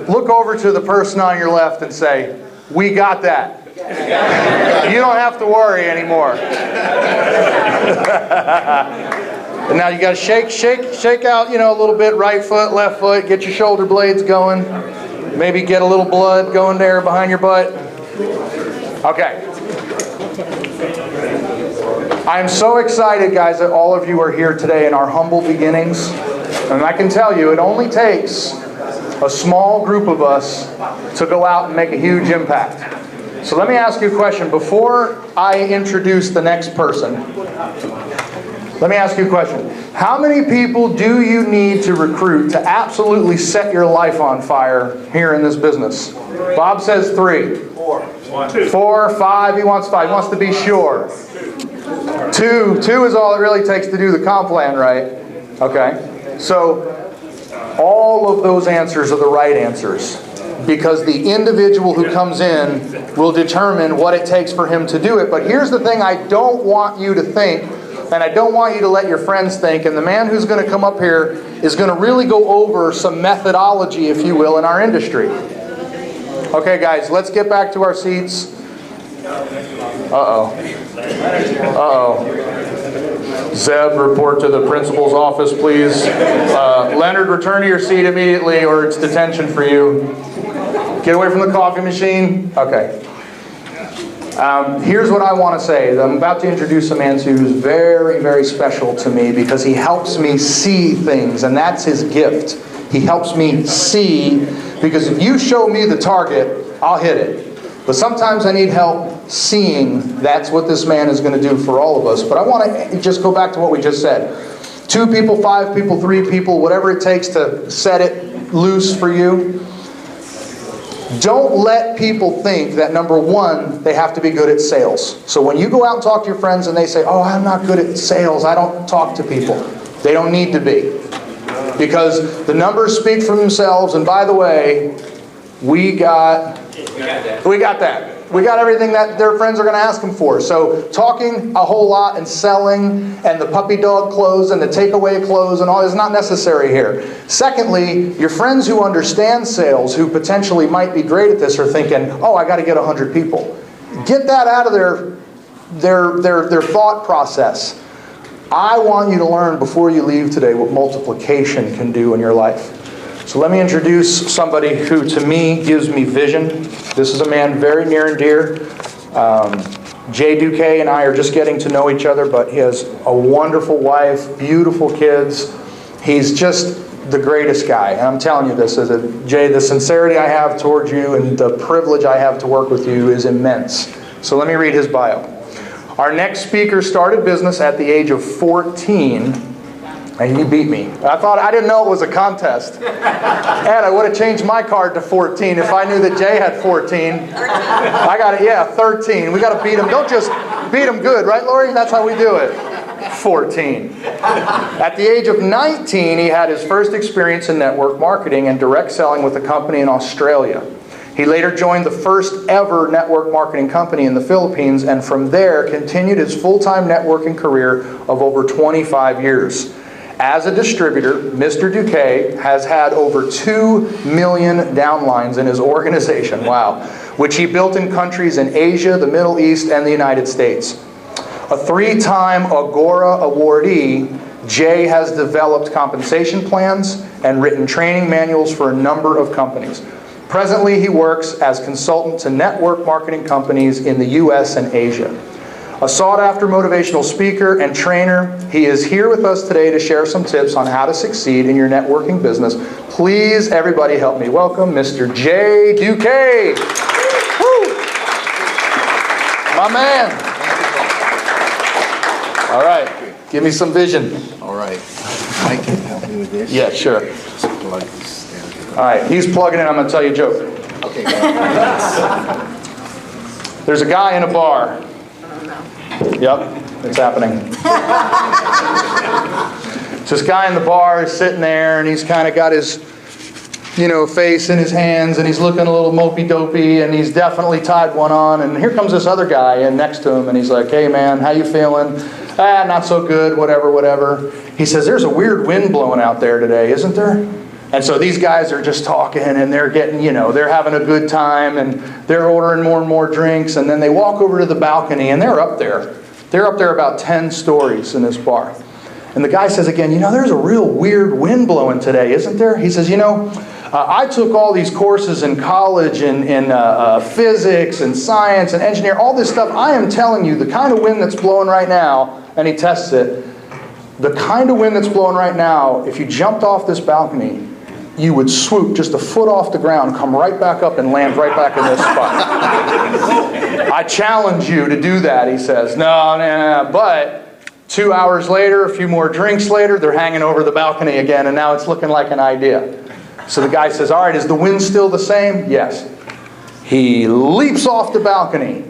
look over to the person on your left and say, "We got that." You don't have to worry anymore. And now you got to shake out, a little bit, right foot, left foot, get your shoulder blades going. Maybe get a little blood going there behind your butt. Okay. I am so excited, guys, that all of you are here today in our humble beginnings. And I can tell you, it only takes a small group of us to go out and make a huge impact. So let me ask you a question. Before I introduce the next person, let me ask you a question. How many people do you need to recruit to absolutely set your life on fire here in this business? Bob says 3. 4. 4, 5, he wants 5. He wants to be sure. 2 is all it really takes to do the comp plan, right? Okay. So all of those answers are the right answers, because the individual who comes in will determine what it takes for him to do it. But here's the thing I don't want you to think, and I don't want you to let your friends think, and the man who's going to come up here is going to really go over some methodology, if you will, in our industry. Okay, guys, let's get back to our seats. Uh-oh. Zeb, report to the principal's office, please. Leonard, return to your seat immediately, or it's detention for you. Get away from the coffee machine. Okay. Here's what I want to say. I'm about to introduce a man who's very, very special to me, because he helps me see things, and that's his gift. He helps me see, because if you show me the target, I'll hit it. But sometimes I need help seeing. That's what this man is going to do for all of us. But I want to just go back to what we just said. 2 people, 5 people, 3 people, whatever it takes to set it loose for you. Don't let people think that, number one, they have to be good at sales. So when you go out and talk to your friends and they say, "Oh, I'm not good at sales, I don't talk to people," they don't need to be. Because the numbers speak for themselves, and by the way, we got that. We got everything that their friends are going to ask them for. So talking a whole lot and selling and the puppy dog clothes and the takeaway clothes and all is not necessary here. Secondly, your friends who understand sales, who potentially might be great at this, are thinking, "Oh, I got to get 100 people." Get that out of their thought process. I want you to learn before you leave today what multiplication can do in your life. So let me introduce somebody who, to me, gives me vision. This is a man very near and dear. Jay Duque and I are just getting to know each other, but he has a wonderful wife, beautiful kids. He's just the greatest guy. And I'm telling you this, Jay, the sincerity I have towards you and the privilege I have to work with you is immense. So let me read his bio. Our next speaker started business at the age of 14. And he beat me. I didn't know it was a contest. Ed, I would have changed my card to 14 if I knew that Jay had 14. I got it, 13. We got to beat him. Don't just beat him good, right, Lori? That's how we do it. 14. At the age of 19, he had his first experience in network marketing and direct selling with a company in Australia. He later joined the first ever network marketing company in the Philippines, and from there continued his full-time networking career of over 25 years. As a distributor, Mr. Duque has had over 2 million downlines in his organization, wow, which he built in countries in Asia, the Middle East, and the United States. A 3-time Agora awardee, Jay has developed compensation plans and written training manuals for a number of companies. Presently, he works as consultant to network marketing companies in the U.S. and Asia. A sought-after motivational speaker and trainer, he is here with us today to share some tips on how to succeed in your networking business. Please, everybody, help me welcome Mr. Jay Duque. Woo! My man. All right, give me some vision. All right, I can help you with this. Yeah, sure. Just plug this down here. All right, he's plugging in. I'm going to tell you a joke. Okay. There's a guy in a bar. Yep, it's happening. So this guy in the bar is sitting there, and he's kind of got his, face in his hands, and he's looking a little mopey-dopey, and he's definitely tied one on. And here comes this other guy in next to him, and he's like, "Hey, man, how you feeling?" "Not so good, whatever." He says, "There's a weird wind blowing out there today, isn't there?" And so these guys are just talking, and they're getting, they're having a good time, and they're ordering more and more drinks, and then they walk over to the balcony, and they're up there. They're up there about 10 stories in this bar. And the guy says again, there's a real weird wind blowing today, isn't there? He says, I took all these courses in college in physics and science and engineering, all this stuff. I am telling you, the kind of wind that's blowing right now, and he tests it, the kind of wind that's blowing right now, if you jumped off this balcony, you would swoop just a foot off the ground, come right back up and land right back in this spot. I challenge you to do that, he says. No, but 2 hours later, a few more drinks later, they're hanging over the balcony again, and now it's looking like an idea. So the guy says, all right, is the wind still the same? Yes. He leaps off the balcony,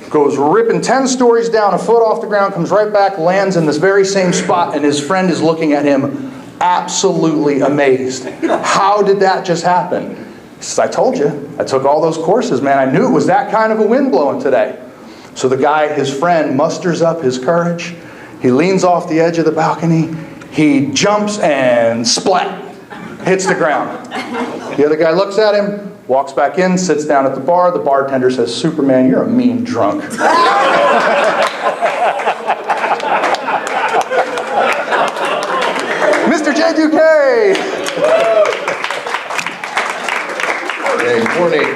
goes ripping 10 stories down, a foot off the ground, comes right back, lands in this very same spot, and his friend is looking at him absolutely amazed. How did that just happen? He says, I told you. I took all those courses, man. I knew it was that kind of a wind blowing today. So the guy, his friend, musters up his courage. He leans off the edge of the balcony. He jumps and splat, hits the ground. The other guy looks at him, walks back in, sits down at the bar. The bartender says, Superman, you're a mean drunk. Mr. J2K! Hey, morning.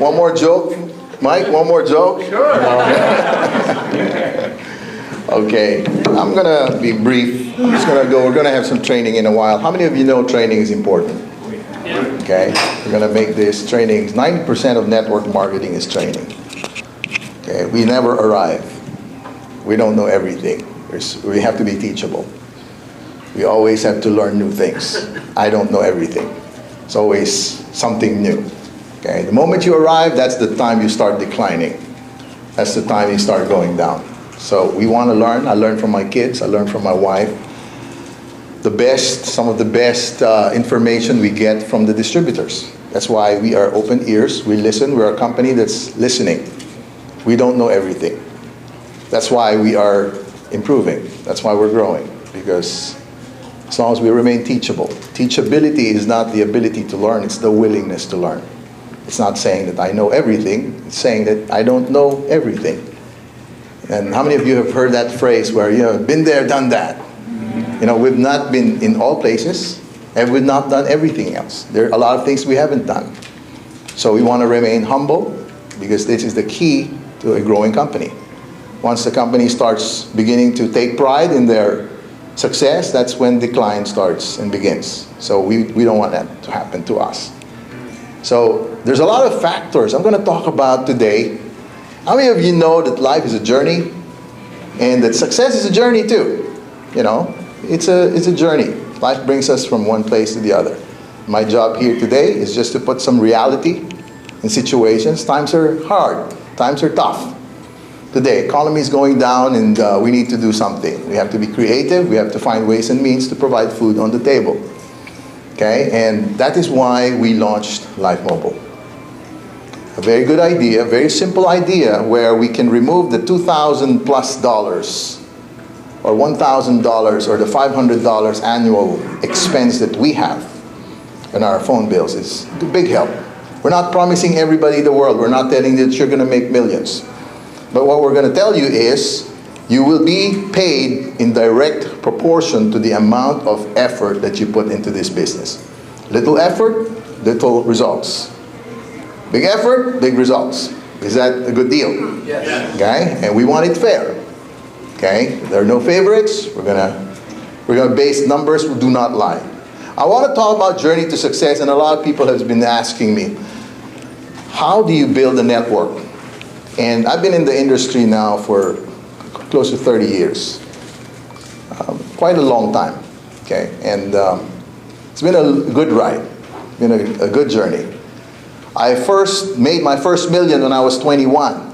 One more joke? Mike, one more joke? Sure. Okay, I'm going to be brief. I'm just going to go. We're going to have some training in a while. How many of you know training is important? Okay, we're going to make this training. 90% of network marketing is training. Okay, we never arrive. We don't know everything. We have to be teachable. We always have to learn new things. I don't know everything. It's always something new. Okay, the moment you arrive, that's the time you start declining. That's the time you start going down. So we want to learn. I learn from my kids. I learn from my wife. Some of the best information we get from the distributors. That's why we are open ears. We listen. We're a company that's listening. We don't know everything. That's why we are improving. That's why we're growing. Because as long as we remain teachable. Teachability is not the ability to learn. It's the willingness to learn. It's not saying that I know everything. It's saying that I don't know everything. And how many of you have heard that phrase where, been there, done that? We've not been in all places, and we've not done everything else. There are a lot of things we haven't done. So we want to remain humble, because this is the key to a growing company. Once the company starts beginning to take pride in their success, that's when decline starts and begins. So we don't want that to happen to us. So there's a lot of factors I'm going to talk about today. How many of you know that life is a journey and that success is a journey too? It's a journey. Life brings us from one place to the other. My job here today is just to put some reality in situations. Times are hard. Times are tough. Today, economy is going down, and we need to do something. We have to be creative. We have to find ways and means to provide food on the table. Okay, and that is why we launched Life Mobile. A very good idea, very simple idea, where we can remove the $2,000+ or $1,000 or the $500 annual expense that we have in our phone bills. It's a big help. We're not promising everybody the world. We're not telling you that you're going to make millions. But what we're going to tell you is you will be paid in direct proportion to the amount of effort that you put into this business. Little effort, little results. Big effort, big results. Is that a good deal? Yes. Okay? And we want it fair. Okay? There are no favorites. We're gonna base numbers. We do not lie. I want to talk about journey to success, and a lot of people have been asking me, how do you build a network? And I've been in the industry now for close to 30 years. Quite a long time. Okay? And it's been a good ride. Been a good journey. I first made my first million when I was 21.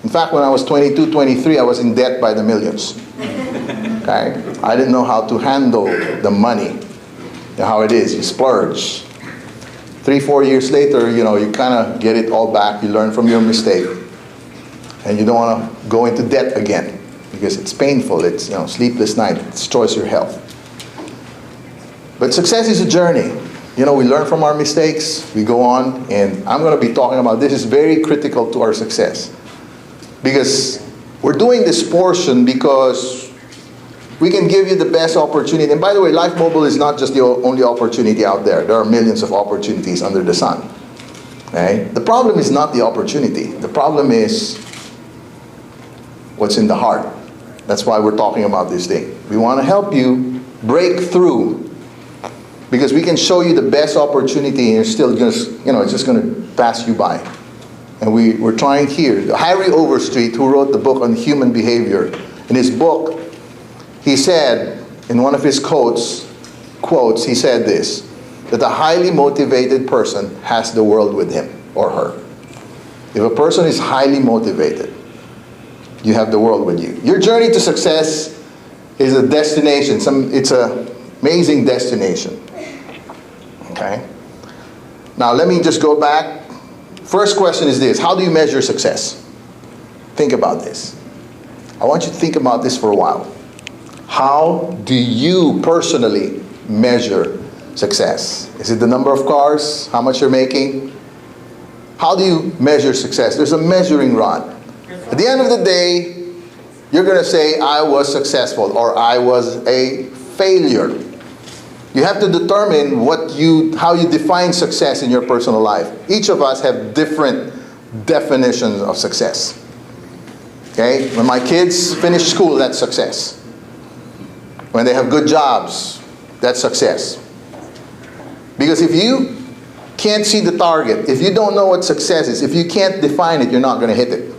In fact, when I was 22, 23, I was in debt by the millions. Okay? I didn't know how to handle the money. How it is, you splurge. 3-4 years later, you kind of get it all back. You learn from your mistake. And you don't want to go into debt again, because it's painful. It's sleepless night. It destroys your health. But success is a journey. You know, we learn from our mistakes, we go on, and I'm going to be talking about this is very critical to our success. Because we're doing this portion because we can give you the best opportunity. And by the way, Life Mobile is not just the only opportunity out there. There are millions of opportunities under the sun. Okay? The problem is not the opportunity. The problem is what's in the heart. That's why we're talking about this thing. We want to help you break through, because we can show you the best opportunity and you're still just, it's just going to pass you by. And we're trying here. Harry Overstreet, who wrote the book on human behavior, in his book, he said, in one of his quotes, he said this, that a highly motivated person has the world with him or her. If a person is highly motivated, you have the world with you. Your journey to success is a destination. It's an amazing destination. Okay? Now let me just go back. First question is this: how do you measure success? Think about this. I want you to think about this for a while. How do you personally measure success? Is it the number of cars? How much you're making? How do you measure success? There's a measuring rod. At the end of the day, you're going to say, I was successful or I was a failure. You have to determine how you define success in your personal life. Each of us have different definitions of success. Okay? When my kids finish school, that's success. When they have good jobs, that's success. Because if you can't see the target, if you don't know what success is, if you can't define it, you're not going to hit it.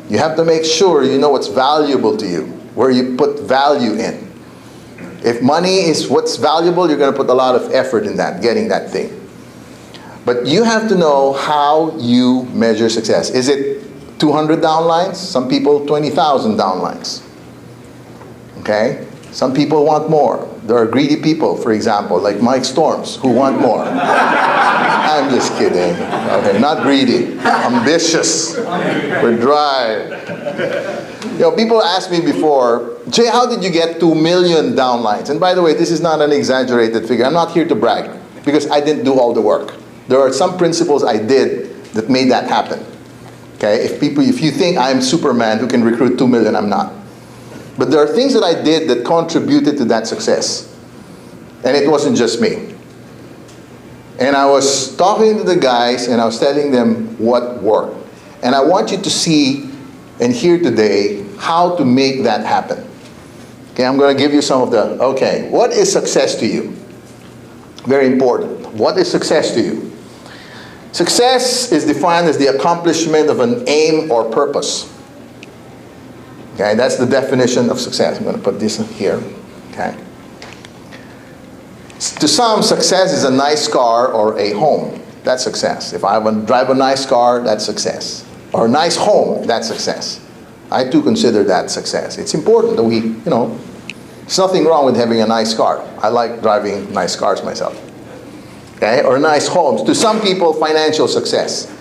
You have to make sure you know what's valuable to you, where you put value in. If money is what's valuable, you're going to put a lot of effort in that, getting that thing. But you have to know how you measure success. Is it 200 downlines? Some people, 20,000 downlines. Okay? Some people want more. There are greedy people, for example, like Mike Storms, who want more. I'm just kidding. Okay, not greedy. Ambitious. We're dry. People asked me before, Jay, how did you get 2 million downlines? And by the way, this is not an exaggerated figure. I'm not here to brag, because I didn't do all the work. There are some principles I did that made that happen. Okay? If you think I'm Superman who can recruit 2 million, I'm not. But there are things that I did that contributed to that success. And it wasn't just me. And I was talking to the guys and I was telling them what worked. And I want you to see and hear today how to make that happen. Okay, I'm going to give you some of what is success to you? Very important. What is success to you? Success is defined as the accomplishment of an aim or purpose. Okay, that's the definition of success. I'm going to put this here. Okay. To some, success is a nice car or a home. That's success. If I drive a nice car, that's success. Or a nice home, that's success. I too consider that success. It's important that there's nothing wrong with having a nice car. I like driving nice cars myself. Okay, or nice homes. To some people, financial success.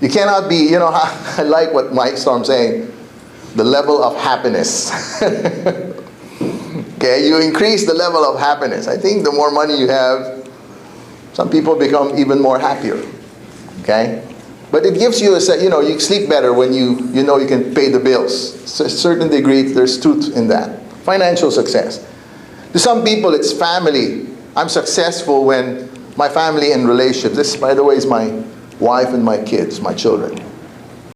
You cannot be, I like what Mike Storm's saying. The level of happiness. Okay, you increase the level of happiness. I think the more money you have, some people become even more happier. Okay? But it gives you you sleep better when you know you can pay the bills. To a certain degree, there's truth in that. Financial success. To some people, it's family. I'm successful when my family and relationships. This, by the way, is my wife and my kids, my children.